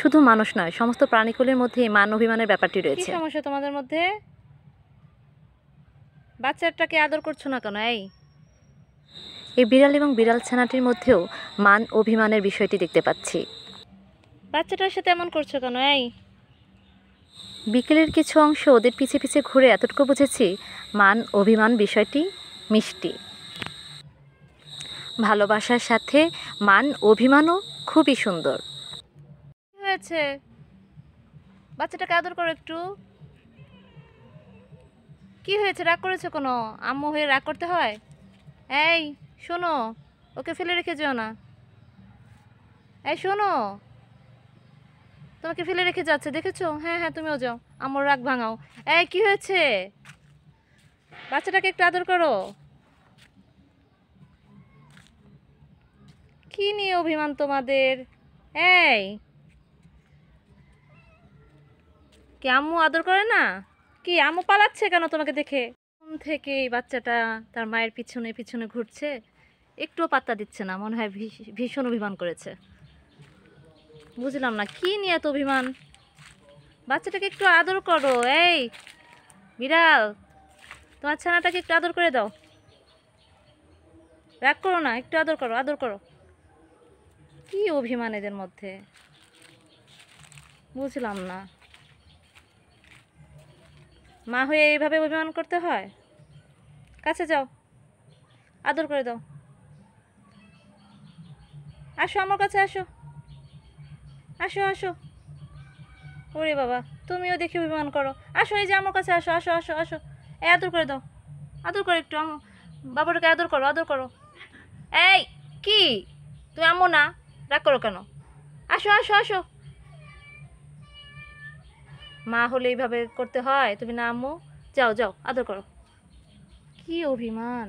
শুধু মানুষ নয়, সমস্ত প্রাণীকুলের মধ্যে মান অভিমানের ব্যাপারটি রয়েছে। কি সমস্যা তোমাদের মধ্যে? বাচ্চাটাকে আদর করছো না কেন? এই বিড়াল এবং বিড়াল ছানাটির মধ্যেও মান অভিমানের বিষয়টি দেখতে পাচ্ছি। বাচ্চাটার সাথে এমন করছো কেন? বিকেলের কিছু অংশ ওদের পিছে পিছে ঘুরে এতটুকু বুঝেছি, মান অভিমান বিষয়টি মিষ্টি। ভালোবাসার সাথে মান অভিমানও খুবই সুন্দর। কি হয়েছে? বাচ্চাটাকে আদর করো একটু। কি হয়েছে? রাগ করেছো কোনো? আম্মু হয়ে রাগ করতে হয়? এই শোনো, ওকে ফেলে রেখে যেও না। শোনো, তোমাকে ফেলে রেখে যাচ্ছে, দেখেছো? হ্যাঁ হ্যাঁ, তুমিও যাও, আম্মুর রাগ ভাঙাও। কি হয়েছে? বাচ্চাটাকে একটু আদর করো। কি নিয়ে অভিমান তোমাদের? কি আম্মু আদর করে না? কি আম্মু পালাচ্ছে কেন তোমাকে দেখে? থেকে এই বাচ্চাটা তার মায়ের পিছনে পিছনে ঘুরছে, একটুও পাত্তা দিচ্ছে না। মনে হয় ভীষণ অভিমান করেছে। বুঝলাম না কি নিয়ে এত অভিমান। বাচ্চাটাকে একটু আদর করো। বিড়াল, তোমার ছানাটাকে একটু আদর করে দাও। রাগ করো না, একটু আদর করো, আদর করো। কি অভিমান এদের মধ্যে, বুঝলাম না। মা হয়ে এইভাবে অভিমান করতে হয়? কাছে যাও, আদর করে দাও। আসো আমার কাছে, আসো আসো আসো। ওরে বাবা, তুমিও দেখি অভিমান করো। আসো, এই যে আমার কাছে আসো, আসো আসো আসো। আদর করে দাও, আদর করো একটু। বাবাটাকে আদর করো, আদর করো। কি তুমি আম্মু না? রাগ করো কেন? আসো আসো আসো। মা হলে এইভাবে করতে হয়? তুমি না আম্মু? যাও যাও, আদর করো। কি অভিমান।